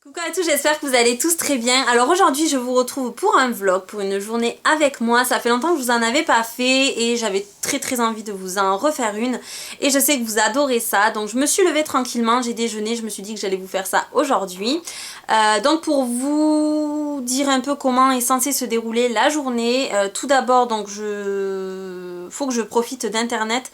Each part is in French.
Coucou à tous, j'espère que vous allez tous très bien. Alors aujourd'hui je vous retrouve pour un vlog, pour une journée avec moi. Ça fait longtemps que je vous en avais pas fait et j'avais très envie de vous en refaire une. Et je sais que vous adorez ça, donc je me suis levée tranquillement, j'ai déjeuné, je me suis dit que j'allais vous faire ça aujourd'hui. Donc pour vous dire un peu comment est censée se dérouler la journée, tout d'abord donc faut que je profite d'internet.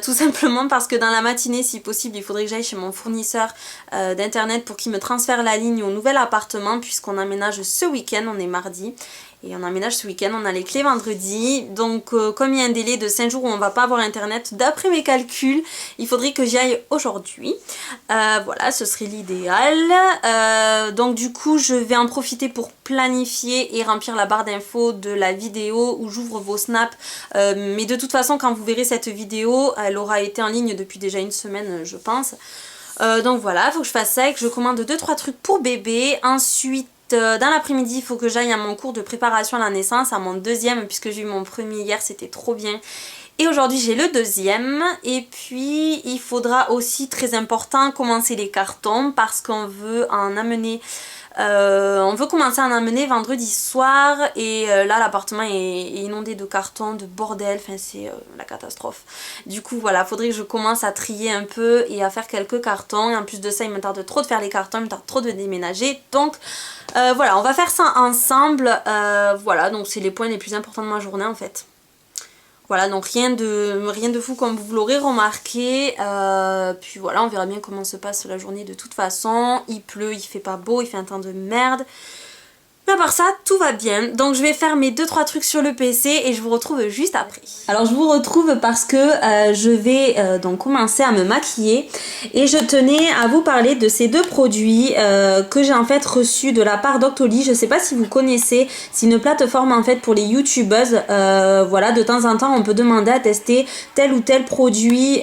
Tout simplement parce que dans la matinée, si possible, il faudrait que j'aille chez mon fournisseur d'internet pour qu'il me transfère la ligne au nouvel appartement, puisqu'on emménage ce week-end, on est mardi. Et on emménage ce week-end, on a les clés vendredi. Donc comme il y a un délai de 5 jours où on va pas avoir internet, d'après mes calculs, il faudrait que j'y aille aujourd'hui. Voilà, ce serait l'idéal. Donc du coup, je vais en profiter pour planifier et remplir la barre d'infos de la vidéo où j'ouvre vos snaps. Mais de toute façon, quand vous verrez cette vidéo, elle aura été en ligne depuis déjà une semaine, je pense. Donc voilà, il faut que je fasse ça et que je commande 2-3 trucs pour bébé. Ensuite, dans l'après-midi, il faut que j'aille à mon cours de préparation à la naissance, à mon deuxième, puisque j'ai eu mon premier hier, c'était trop bien. Et aujourd'hui, j'ai le deuxième. Et puis, il faudra aussi, très important, commencer les cartons parce qu'on veut en amener... on veut commencer à en amener vendredi soir et là l'appartement est inondé de cartons, de bordel, enfin c'est la catastrophe. Du coup voilà, faudrait que je commence à trier un peu et à faire quelques cartons et en plus de ça il me tarde trop de faire les cartons, il me tarde trop de déménager, donc voilà, on va faire ça ensemble. Voilà, donc c'est les points les plus importants de ma journée en fait. Voilà, donc rien de fou comme vous l'aurez remarqué. Puis voilà, on verra bien comment se passe la journée de toute façon. Il pleut, il fait pas beau, il fait un temps de merde. Mais à part ça, tout va bien. Donc je vais faire mes 2-3 trucs sur le PC et je vous retrouve juste après. Alors je vous retrouve parce que je vais donc commencer à me maquiller. Et je tenais à vous parler de ces deux produits que j'ai en fait reçus de la part d'Octoly. Je sais pas si vous connaissez, c'est une plateforme en fait pour les youtubeuses. Voilà, de temps en temps on peut demander à tester tel ou tel produit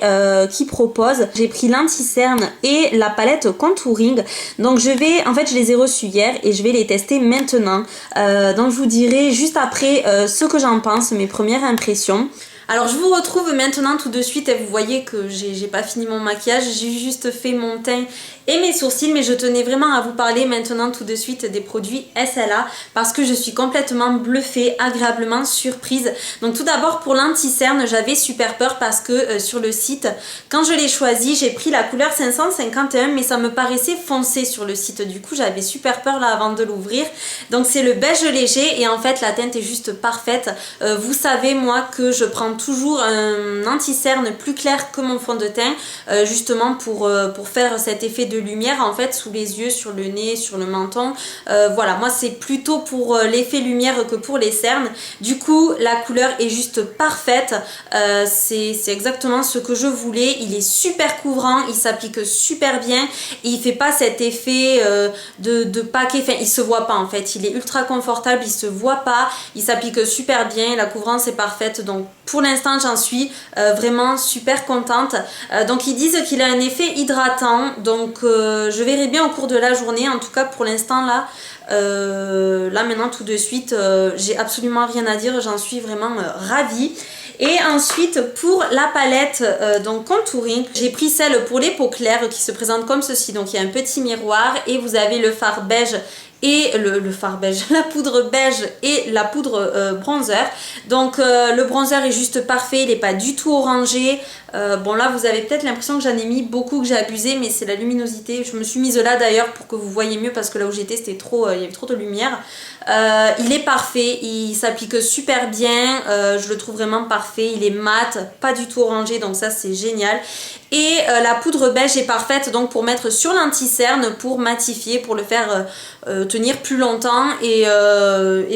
qu'ils proposent. J'ai pris l'anti-cerne et la palette contouring. Donc je les ai reçus hier et je vais les tester maintenant. Donc je vous dirai juste après ce que j'en pense, mes premières impressions. Alors je vous retrouve maintenant tout de suite et vous voyez que j'ai pas fini mon maquillage, j'ai juste fait mon teint et mes sourcils, mais je tenais vraiment à vous parler maintenant tout de suite des produits SLA parce que je suis complètement bluffée, agréablement surprise. Donc tout d'abord pour l'anti-cerne, j'avais super peur parce que sur le site, quand je l'ai choisi, j'ai pris la couleur 551 mais ça me paraissait foncé sur le site, du coup j'avais super peur là avant de l'ouvrir. Donc c'est le beige léger et en fait la teinte est juste parfaite. Vous savez moi que je prends toujours un anti-cerne plus clair que mon fond de teint justement pour faire cet effet de lumière en fait sous les yeux, sur le nez, sur le menton. Voilà, moi c'est plutôt pour l'effet lumière que pour les cernes. Du coup la couleur est juste parfaite, c'est exactement ce que je voulais. Il est super couvrant, il s'applique super bien et il fait pas cet effet de paquet, enfin il se voit pas en fait, il est ultra confortable, il se voit pas, il s'applique super bien, la couvrance est parfaite. Donc pour l'instant j'en suis vraiment super contente. Donc ils disent qu'il a un effet hydratant, donc je verrai bien au cours de la journée. En tout cas pour l'instant là maintenant tout de suite j'ai absolument rien à dire, j'en suis vraiment ravie. Et ensuite pour la palette donc contouring, j'ai pris celle pour les peaux claires qui se présente comme ceci. Donc il y a un petit miroir et vous avez le fard beige et le fard beige, la poudre beige et la poudre bronzer. Donc le bronzer est juste parfait, il n'est pas du tout orangé. Bon là vous avez peut-être l'impression que j'en ai mis beaucoup, que j'ai abusé, mais c'est la luminosité. Je me suis mise là d'ailleurs pour que vous voyez mieux parce que là où j'étais c'était trop, il y avait trop de lumière. Il est parfait, il s'applique super bien, je le trouve vraiment parfait, il est mat, pas du tout orangé, donc ça c'est génial. Et la poudre beige est parfaite donc pour mettre sur l'anti-cerne, pour matifier, pour le faire tenir plus longtemps et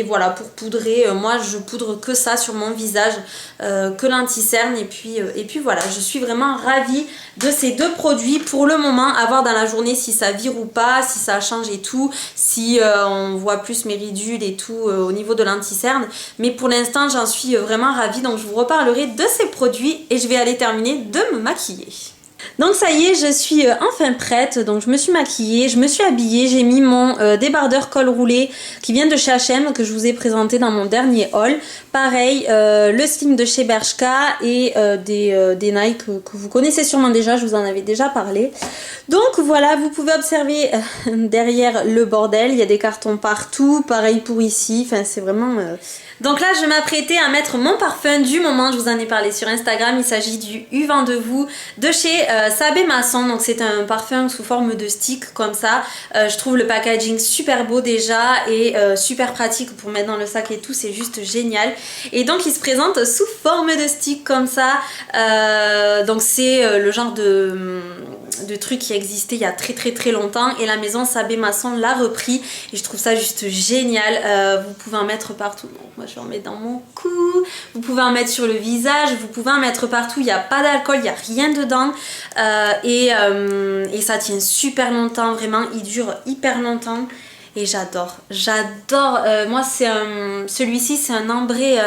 voilà, pour poudrer. Moi je poudre que ça sur mon visage, que l'anti-cerne et puis voilà, je suis vraiment ravie de ces deux produits. Pour le moment, à voir dans la journée si ça vire ou pas, si ça change et tout, si on voit plus mes ridules et tout au niveau de l'anti-cerne, mais pour l'instant j'en suis vraiment ravie. Donc je vous reparlerai de ces produits et je vais aller terminer de me maquiller. Donc ça y est, je suis enfin prête. Donc je me suis maquillée, je me suis habillée, j'ai mis mon débardeur col roulé qui vient de chez H&M que je vous ai présenté dans mon dernier haul Pareil, le slim de chez Bershka et des Nike que vous connaissez sûrement déjà, je vous en avais déjà parlé. Donc voilà, vous pouvez observer derrière le bordel, il y a des cartons partout, pareil pour ici, enfin c'est vraiment... Donc là, je m'apprêtais à mettre mon parfum du moment, je vous en ai parlé sur Instagram, il s'agit du U20 de vous de chez Sabé Masson, donc c'est un parfum sous forme de stick comme ça. Je trouve le packaging super beau déjà et super pratique pour mettre dans le sac et tout, c'est juste génial. Et donc il se présente sous forme de stick comme ça, donc c'est le genre de truc qui existait il y a très longtemps et la maison Sabé Masson l'a repris et je trouve ça juste génial. Vous pouvez en mettre partout, donc moi je vais en mettre dans mon cou, vous pouvez en mettre sur le visage, vous pouvez en mettre partout, il n'y a pas d'alcool, il n'y a rien dedans et ça tient super longtemps, vraiment il dure hyper longtemps. Et j'adore. Moi c'est celui-ci c'est un ambré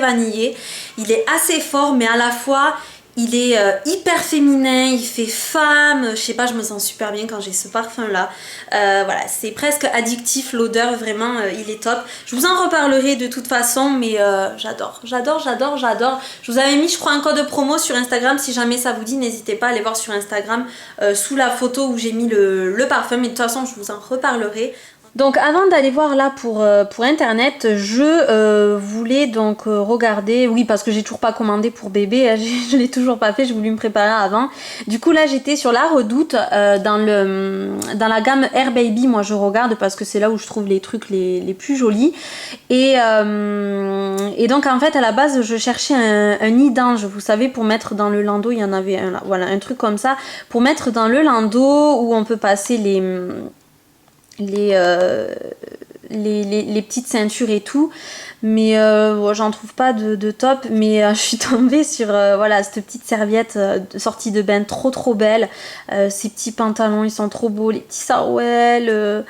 vanillé. Il est assez fort mais à la fois il est hyper féminin, il fait femme, je sais pas, je me sens super bien quand j'ai ce parfum là. Voilà, c'est presque addictif l'odeur, vraiment il est top. Je vous en reparlerai de toute façon, mais j'adore. Je vous avais mis je crois un code promo sur Instagram, si jamais ça vous dit, n'hésitez pas à aller voir sur Instagram sous la photo où j'ai mis le parfum, mais de toute façon je vous en reparlerai. Donc avant d'aller voir là pour internet, je voulais donc regarder, oui parce que j'ai toujours pas commandé pour bébé, je l'ai toujours pas fait, j'ai voulu me préparer avant. Du coup là j'étais sur la Redoute, dans la gamme Air Baby, moi je regarde parce que c'est là où je trouve les trucs les plus jolis. Et donc en fait à la base je cherchais un nid d'ange, vous savez, pour mettre dans le landau, il y en avait un là, voilà, un truc comme ça, pour mettre dans le landau où on peut passer les petites ceintures et tout, mais j'en trouve pas de top, mais je suis tombée sur voilà, cette petite serviette sortie de bain trop belle, ces petits pantalons ils sont trop beaux, les petits sarouels,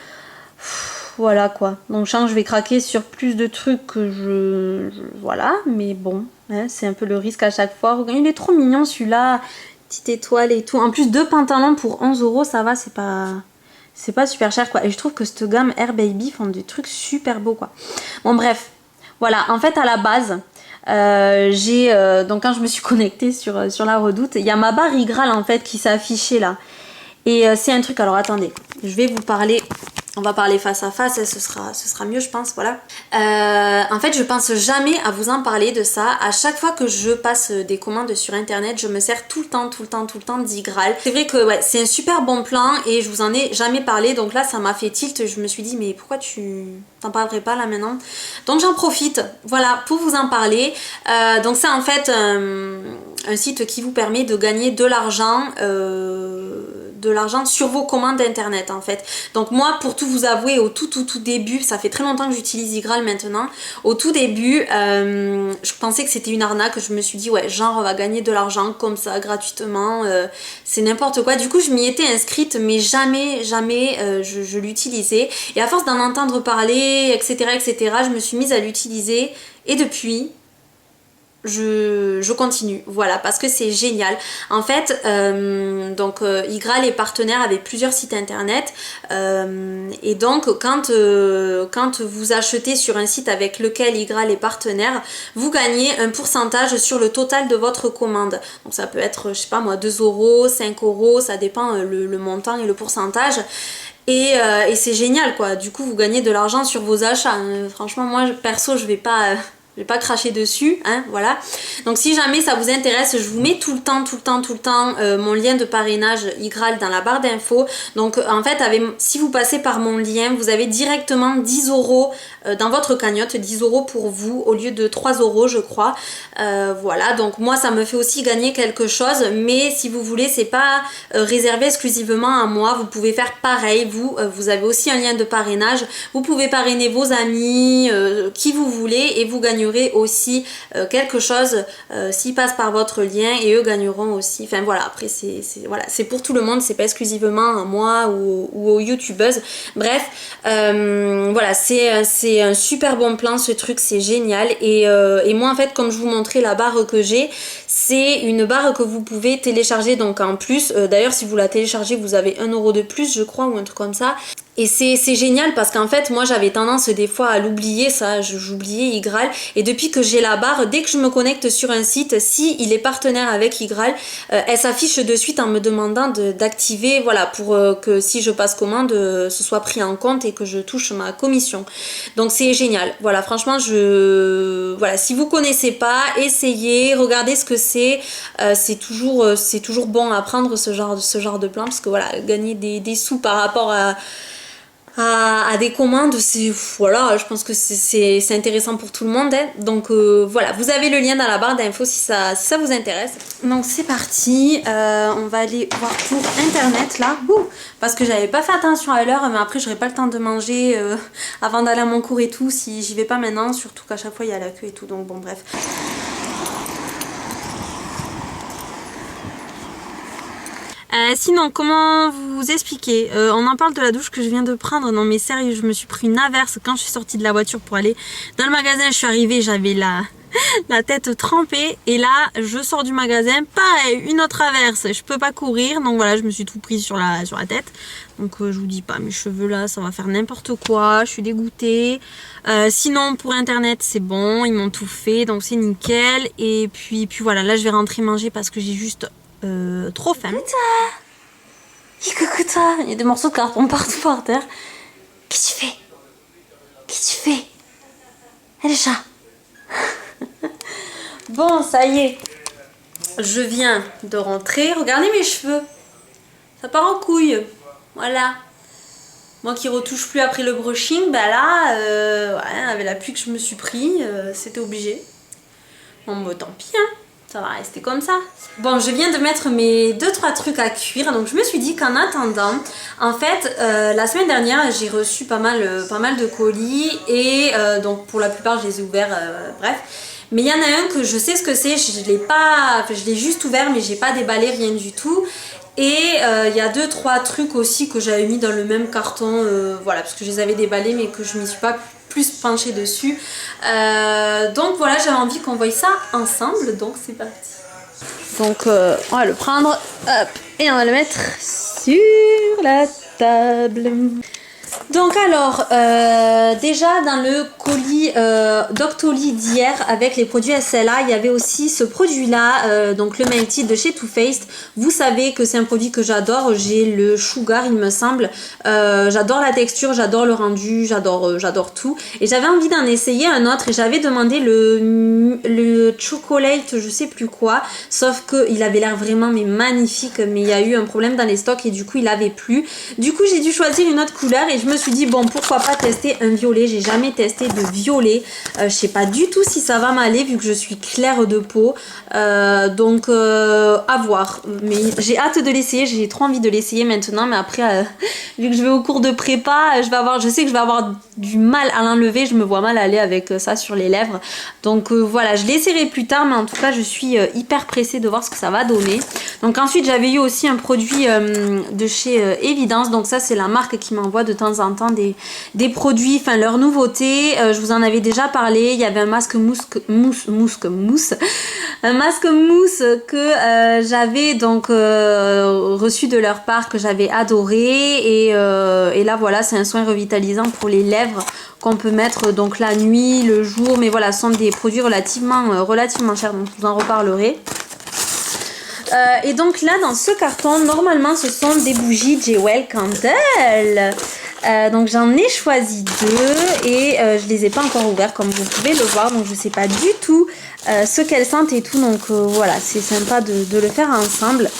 voilà quoi. Donc je sens que je vais craquer sur plus de trucs que voilà, mais bon, hein, c'est un peu le risque à chaque fois. Il est trop mignon celui-là, petite étoile et tout, en plus 2 pantalons pour 11 €, ça va, c'est pas super cher quoi. Et je trouve que cette gamme Air Baby font des trucs super beaux quoi. Bon bref, voilà, en fait à la base donc quand je me suis connectée sur la Redoute, il y a ma barre Igral en fait qui s'est affichée là. Et c'est un truc, alors attendez, je vais vous parler, on va parler face à face, ce sera mieux je pense, voilà. En fait je pense jamais à vous en parler de ça. À chaque fois que je passe des commandes sur internet, je me sers tout le temps d'Igral. C'est vrai que ouais, c'est un super bon plan et je vous en ai jamais parlé, donc là ça m'a fait tilt, je me suis dit mais pourquoi tu t'en parlerais pas là maintenant? Donc j'en profite, voilà, pour vous en parler. Donc c'est en fait un site qui vous permet de gagner de l'argent sur vos commandes internet en fait. Donc moi pour tout vous avouer, au tout début, ça fait très longtemps que j'utilise Igral maintenant, au tout début je pensais que c'était une arnaque, je me suis dit ouais genre on va gagner de l'argent comme ça gratuitement, c'est n'importe quoi. Du coup je m'y étais inscrite mais jamais je l'utilisais, et à force d'en entendre parler etc je me suis mise à l'utiliser et depuis je continue, voilà, parce que c'est génial. En fait, Igral est partenaire avec plusieurs sites internet, et donc quand vous achetez sur un site avec lequel Igral est partenaire, vous gagnez un pourcentage sur le total de votre commande. Donc ça peut être, je sais pas moi, 2 €, 5 €, ça dépend le montant et le pourcentage. Et c'est génial quoi, du coup vous gagnez de l'argent sur vos achats. Franchement moi perso je vais pas cracher dessus, hein, voilà. Donc si jamais ça vous intéresse, je vous mets tout le temps mon lien de parrainage Igral dans la barre d'infos. Donc en fait si vous passez par mon lien, vous avez directement 10 € dans votre cagnotte, 10 € pour vous au lieu de 3 € je crois. Voilà, donc moi ça me fait aussi gagner quelque chose, mais si vous voulez c'est pas réservé exclusivement à moi, vous pouvez faire pareil, vous avez aussi un lien de parrainage, vous pouvez parrainer vos amis, qui vous voulez, et vous gagnerez aussi quelque chose s'ils passent par votre lien, et eux gagneront aussi. Enfin voilà, après c'est pour tout le monde, c'est pas exclusivement à moi ou aux youtubeuses. Bref, voilà, c'est un super bon plan ce truc, c'est génial. Et moi en fait comme je vous montrais la barre que j'ai, c'est une barre que vous pouvez télécharger donc en plus. D'ailleurs si vous la téléchargez vous avez 1 € de plus je crois, ou un truc comme ça. Et c'est génial parce qu'en fait moi j'avais tendance des fois à l'oublier, ça j'oubliais Igral, et depuis que j'ai la barre, dès que je me connecte sur un site, si il est partenaire avec Igral, elle s'affiche de suite en me demandant d'activer, voilà, pour que si je passe commande, ce soit pris en compte et que je touche ma commission. Donc c'est génial, voilà, franchement voilà, si vous connaissez pas, essayez, regardez ce que c'est toujours bon à prendre ce genre de plan, parce que voilà, gagner des sous par rapport à des commandes, c'est voilà, je pense que c'est intéressant pour tout le monde, hein. Donc voilà, vous avez le lien dans la barre d'infos si ça vous intéresse. Donc c'est parti, on va aller voir pour internet là. Parce que j'avais pas fait attention à l'heure, mais après j'aurais pas le temps de manger avant d'aller à mon cours et tout si j'y vais pas maintenant, surtout qu'à chaque fois il y a la queue et tout, donc bon bref. Sinon, comment vous expliquer, on en parle de la douche que je viens de prendre. Non mais sérieux, je me suis pris une averse quand je suis sortie de la voiture pour aller dans le magasin. Je suis arrivée, j'avais la tête trempée, et là je sors du magasin, pareil, une autre averse, je peux pas courir, donc voilà, je me suis tout prise sur la tête. Donc je vous dis pas, mes cheveux là ça va faire n'importe quoi, je suis dégoûtée. Sinon pour internet c'est bon, ils m'ont tout fait, donc c'est nickel. Et puis voilà, là je vais rentrer manger parce que j'ai juste trop faim. Coucou toi, il y a des morceaux de carton partout par terre. Qu'est-ce que tu fais? Qu'est-ce que tu fais? Elle est chat. Bon, ça y est, je viens de rentrer. Regardez mes cheveux, ça part en couille. Voilà. Moi qui retouche plus après le brushing, bah là, ouais, avec la pluie que je me suis pris, c'était obligé. Bon, bah tant pis, hein. Ça va rester comme ça. Bon, je viens de mettre mes 2-3 trucs à cuire. Donc je me suis dit qu'en attendant, en fait, la semaine dernière, j'ai reçu pas mal de colis. Et donc pour la plupart, je les ai ouverts, bref. Mais il y en a un que je sais ce que c'est. Je l'ai juste ouvert, mais j'ai pas déballé, rien du tout. Et il y a 2-3 trucs aussi que j'avais mis dans le même carton. Voilà, parce que je les avais déballés, mais que je m'y suis pas plus penchée dessus. Donc voilà, j'avais envie qu'on voie ça ensemble, donc c'est parti. Donc on va le prendre, hop, et on va le mettre sur la table. Donc alors, déjà dans le colis Doctoly d'hier avec les produits SLA, il y avait aussi ce produit là, donc le Melted de chez Too Faced. Vous savez que c'est un produit que j'adore, j'ai le Sugar il me semble, j'adore la texture, j'adore le rendu, j'adore tout. Et j'avais envie d'en essayer un autre et j'avais demandé le Chocolate je sais plus quoi, sauf qu'il avait l'air vraiment mais magnifique, mais il y a eu un problème dans les stocks et du coup il avait plus. Du coup j'ai dû choisir une autre couleur et je me suis dit bon pourquoi pas tester un violet. J'ai jamais testé de violet, je sais pas du tout si ça va m'aller vu que je suis claire de peau, donc à voir, mais j'ai hâte de l'essayer, j'ai trop envie de l'essayer maintenant, mais après vu que je vais au cours de prépa, je sais que je vais avoir du mal à l'enlever, je me vois mal aller avec ça sur les lèvres, donc voilà, je l'essaierai plus tard, mais en tout cas je suis hyper pressée de voir ce que ça va donner. Donc ensuite j'avais eu aussi un produit de chez Evidence, donc ça c'est la marque qui m'envoie de temps en temps des produits, enfin leurs nouveautés. Je vous en avais déjà parlé, il y avait un masque mousse un masque mousse que j'avais donc reçu de leur part, que j'avais adoré, et là voilà, c'est un soin revitalisant pour les lèvres qu'on peut mettre donc la nuit, le jour, mais voilà, ce sont des produits relativement chers, donc je vous en reparlerai. Et donc là dans ce carton, normalement ce sont des bougies Jewel Candle. Donc j'en ai choisi 2 et je les ai pas encore ouverts comme vous pouvez le voir, donc je sais pas du tout ce qu'elles sentent et tout, donc voilà, c'est sympa de le faire ensemble.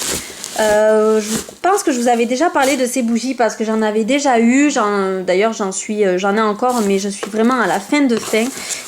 Je pense que je vous avais déjà parlé de ces bougies parce que j'en avais déjà eu, d'ailleurs j'en ai encore, mais je suis vraiment à la fin.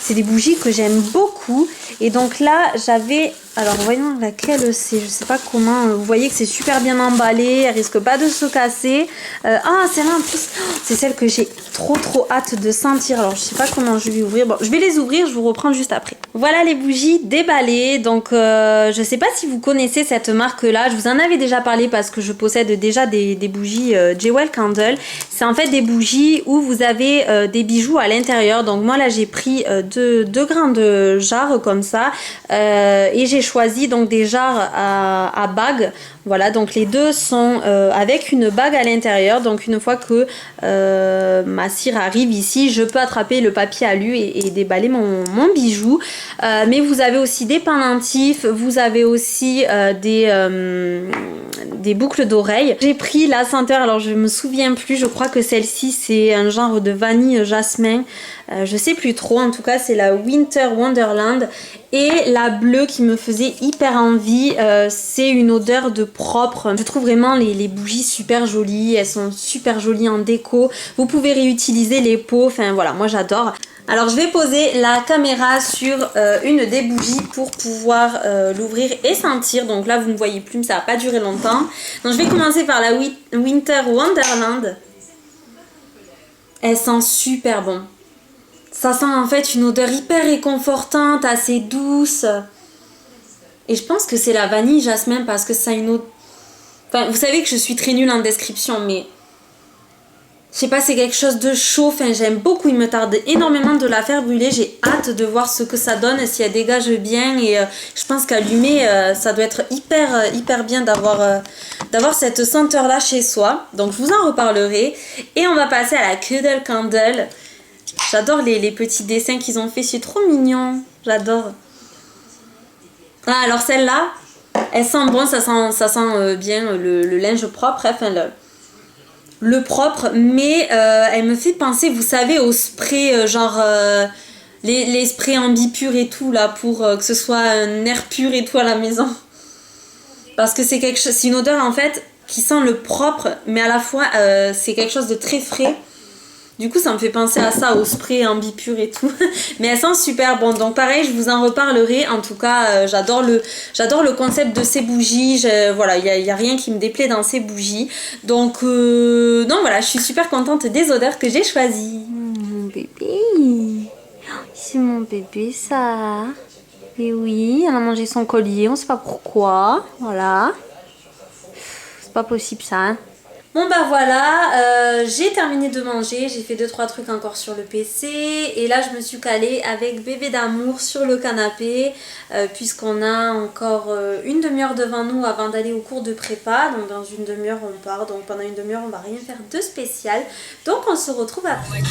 C'est des bougies que j'aime beaucoup, et donc là j'avais, alors voyons laquelle c'est, je sais pas comment, vous voyez que c'est super bien emballé, elle risque pas de se casser. Ah, celle-là en plus, c'est celle que j'ai trop hâte de sentir, alors je sais pas comment je vais ouvrir. Bon, je vais les ouvrir, je vous reprends juste après. Voilà les bougies déballées, donc je sais pas si vous connaissez cette marque là, je vous en avais déjà parlé parce que je possède déjà des bougies Jewel Candle. C'est en fait des bougies où vous avez des bijoux à l'intérieur, donc moi là j'ai pris deux grandes jarres comme ça, et j'ai j'ai choisi donc des jarres à bague. Voilà, donc les deux sont avec une bague à l'intérieur. Donc une fois que ma cire arrive ici, je peux attraper le papier alu et déballer mon bijou. Mais vous avez aussi des pendentifs, vous avez aussi des boucles d'oreilles. J'ai pris la senteur, alors je me souviens plus, je crois que celle-ci c'est un genre de vanille jasmin. Je sais plus trop, en tout cas c'est la Winter Wonderland. Et la bleue qui me faisait hyper envie, c'est une odeur de propre. Je trouve vraiment les bougies super jolies, elles sont super jolies en déco. Vous pouvez réutiliser les pots, enfin voilà, moi j'adore. Alors je vais poser la caméra sur une des bougies pour pouvoir l'ouvrir et sentir. Donc là vous ne voyez plus, mais ça va pas durer longtemps. Donc je vais commencer par la Winter Wonderland. Elle sent super bon. Ça sent en fait une odeur hyper réconfortante, assez douce. Et je pense que c'est la vanille jasmin parce que ça a une odeur... Enfin, vous savez que je suis très nulle en description, mais... Je sais pas, c'est quelque chose de chaud. Enfin, j'aime beaucoup. Il me tarde énormément de la faire brûler. J'ai hâte de voir ce que ça donne, si elle dégage bien. Et je pense qu'allumer, ça doit être hyper bien d'avoir cette senteur-là chez soi. Donc, je vous en reparlerai. Et on va passer à la Cuddle Candle. J'adore les petits dessins qu'ils ont fait, c'est trop mignon, j'adore. Ah, alors celle-là, elle sent bon, ça sent bien le linge propre, enfin le propre, mais elle me fait penser, vous savez, au spray, genre les sprays ambipurs et tout, là, pour que ce soit un air pur et tout à la maison. Parce que c'est une odeur en fait qui sent le propre, mais à la fois c'est quelque chose de très frais. Du coup, ça me fait penser à ça, au spray ambipur et tout. Mais elle sent super bon. Donc pareil, je vous en reparlerai. En tout cas, j'adore le concept de ces bougies. Voilà, il n'y a rien qui me déplaît dans ces bougies. Donc voilà, je suis super contente des odeurs que j'ai choisies. Mon bébé. C'est mon bébé, ça. Et oui, elle a mangé son collier. On ne sait pas pourquoi. Voilà. C'est pas possible, ça, hein. Bon bah voilà, j'ai terminé de manger, j'ai fait 2-3 trucs encore sur le PC et là je me suis calée avec bébé d'amour sur le canapé puisqu'on a encore une demi-heure devant nous avant d'aller au cours de prépa. Donc dans une demi-heure on part, donc pendant une demi-heure on va rien faire de spécial. Donc on se retrouve après.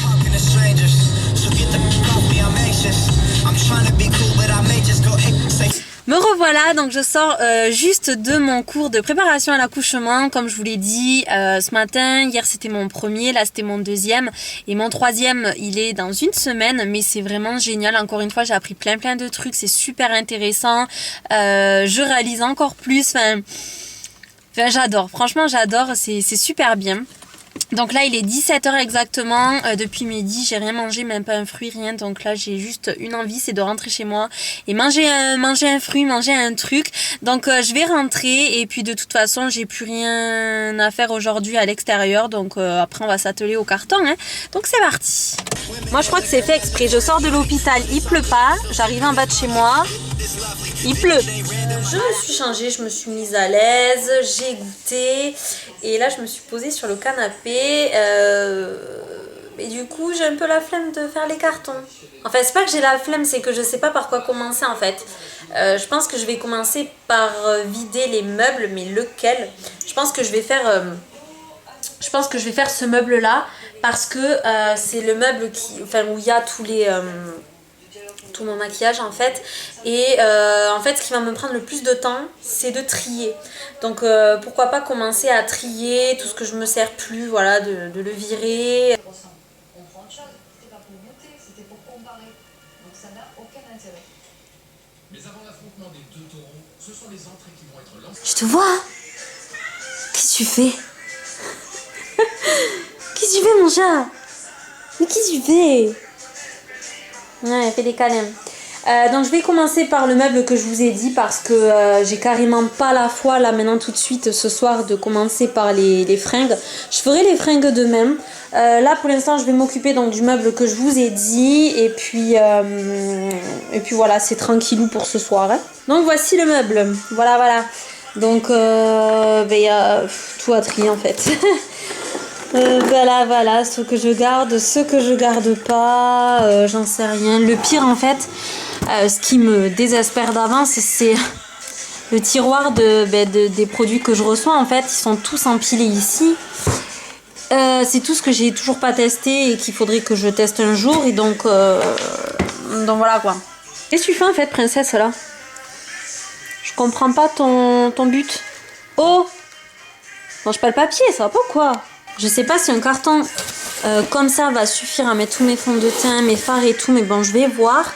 Me revoilà, donc je sors juste de mon cours de préparation à l'accouchement, comme je vous l'ai dit ce matin. Hier c'était mon premier, là c'était mon deuxième et mon troisième il est dans une semaine, mais c'est vraiment génial. Encore une fois j'ai appris plein de trucs, c'est super intéressant, je réalise encore plus, enfin j'adore, franchement j'adore, c'est super bien. Donc là il est 17h exactement, depuis midi j'ai rien mangé, même pas un fruit, rien. Donc là j'ai juste une envie, c'est de rentrer chez moi et manger un fruit, manger un truc. Donc je vais rentrer et puis de toute façon j'ai plus rien à faire aujourd'hui à l'extérieur. Donc après on va s'atteler au carton, hein. Donc c'est parti. Moi je crois que c'est fait exprès, je sors de l'hôpital, il pleut pas, j'arrive en bas de chez moi, il pleut. Je me suis changée, je me suis mise à l'aise, j'ai goûté et là je me suis posée sur le canapé et du coup j'ai un peu la flemme de faire les cartons. Enfin c'est pas que j'ai la flemme, c'est que je sais pas par quoi commencer en fait. Je pense que je vais commencer par vider les meubles, mais lequel? Je pense que je vais faire ce meuble là parce que c'est le meuble où il y a tout mon maquillage en fait, et en fait ce qui va me prendre le plus de temps c'est de trier. Donc pourquoi pas commencer à trier tout ce que je me sers plus, voilà, de le virer. Je te vois. Qu'est-ce que tu fais? Qu'est-ce que tu fais mon chat? Mais qu'est-ce que tu fais? Ouais, elle fait des câlins. Donc je vais commencer par le meuble que je vous ai dit parce que j'ai carrément pas la foi là maintenant tout de suite ce soir de commencer par les fringues. Je ferai les fringues demain. Là pour l'instant je vais m'occuper donc du meuble que je vous ai dit et puis voilà, c'est tranquillou pour ce soir, hein. Donc voici le meuble. Voilà. Donc y a tout à trier en fait. Voilà, ce que je garde, ce que je garde pas, j'en sais rien. Le pire en fait, ce qui me désespère d'avance, c'est le tiroir des produits que je reçois. En fait, ils sont tous empilés ici. C'est tout ce que j'ai toujours pas testé et qu'il faudrait que je teste un jour. Et donc voilà quoi. Qu'est-ce que tu fais en fait, princesse, là? Je comprends pas ton but. Oh! Mange pas le papier, ça va pas ou quoi? Je sais pas si un carton comme ça va suffire à mettre tous mes fonds de teint, mes fards et tout, mais bon, je vais voir.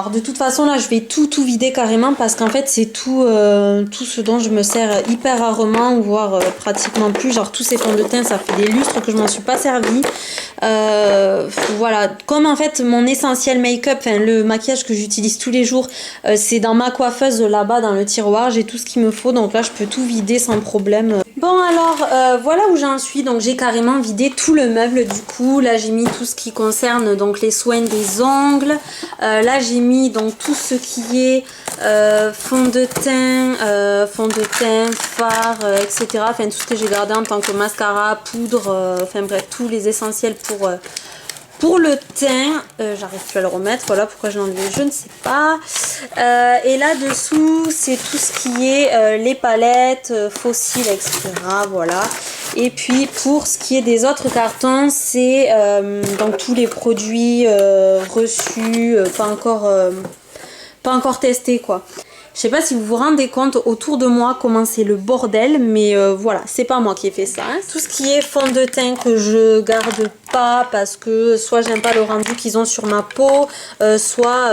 De toute façon, là, je vais tout vider carrément parce qu'en fait, c'est tout ce dont je me sers hyper rarement, voire pratiquement plus. Genre, tous ces fonds de teint, ça fait des lustres que je m'en suis pas servi. Voilà, comme en fait, mon essentiel make-up, enfin, le maquillage que j'utilise tous les jours, c'est dans ma coiffeuse là-bas, dans le tiroir. J'ai tout ce qu'il me faut, donc là, je peux tout vider sans problème. Bon, alors, voilà où j'en suis. Donc, j'ai carrément vidé tout le meuble, du coup. Là, j'ai mis tout ce qui concerne donc les soins des ongles. Là j'ai mis donc tout ce qui est fond de teint, fard, etc. Enfin tout ce que j'ai gardé en tant que mascara, poudre, enfin bref tous les essentiels pour le teint. J'arrive plus à le remettre, voilà pourquoi je l'ai enlevé, je ne sais pas. Et là dessous c'est tout ce qui est les palettes, fossiles, etc. Voilà. Et puis pour ce qui est des autres cartons, c'est donc tous les produits reçus, pas encore testés quoi. Je sais pas si vous vous rendez compte autour de moi comment c'est le bordel, mais voilà, c'est pas moi qui ai fait ça. Hein. Tout ce qui est fond de teint que je garde pas parce que soit j'aime pas le rendu qu'ils ont sur ma peau, soit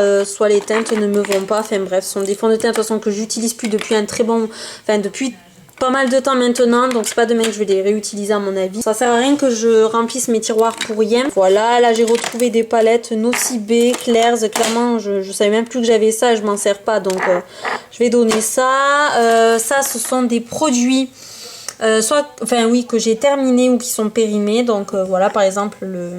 les teintes ne me vont pas. Enfin bref, ce sont des fonds de teint de toute façon que j'utilise plus depuis depuis pas mal de temps maintenant, donc c'est pas demain que je vais les réutiliser à mon avis. Ça sert à rien que je remplisse mes tiroirs pour rien. Voilà, là j'ai retrouvé des palettes Nocibé, Claire's. Clairement je savais même plus que j'avais ça, je m'en sers pas, donc je vais donner ça. Ça ce sont des produits que j'ai terminé ou qui sont périmés. Donc voilà, par exemple le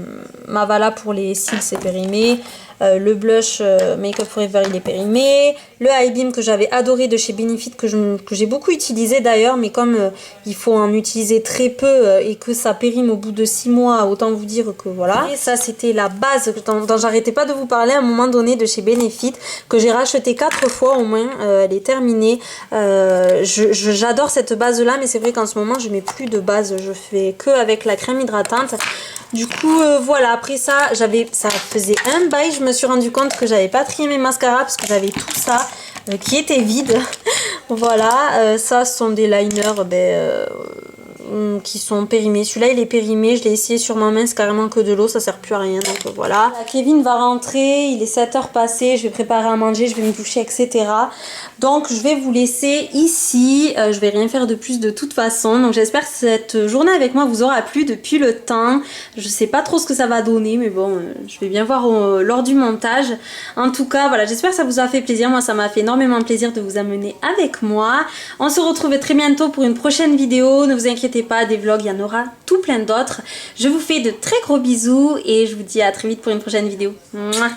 Mavala pour les cils c'est périmé. Le blush Make Up Forever il est périmé. Le High Beam que j'avais adoré de chez Benefit, que j'ai beaucoup utilisé d'ailleurs, mais comme il faut en utiliser très peu et que ça périme au bout de 6 mois, autant vous dire que voilà. Et ça c'était la base dont j'arrêtais pas de vous parler à un moment donné de chez Benefit, que j'ai racheté 4 fois au moins. Elle est terminée. J'adore cette base là, mais c'est vrai qu'en ce moment je mets plus de base, je fais que avec la crème hydratante. Du coup voilà, après ça faisait un bail, je me suis rendu compte que j'avais pas trié mes mascaras parce que j'avais tout ça qui était vide. Voilà, ça ce sont des liners qui sont périmés. Celui-là il est périmé, je l'ai essayé sur ma main, c'est carrément que de l'eau, ça sert plus à rien, donc voilà. Kevin va rentrer, il est 7h passé, je vais préparer à manger, je vais me doucher, etc. Donc je vais vous laisser ici, je vais rien faire de plus de toute façon. Donc j'espère que cette journée avec moi vous aura plu depuis le temps. Je sais pas trop ce que ça va donner, mais bon, je vais bien voir lors du montage. En tout cas, voilà, j'espère que ça vous a fait plaisir. Moi ça m'a fait énormément plaisir de vous amener avec moi. On se retrouve très bientôt pour une prochaine vidéo, ne vous inquiétez pas, des vlogs, il y en aura tout plein d'autres. Je vous fais de très gros bisous et je vous dis à très vite pour une prochaine vidéo. Mouah.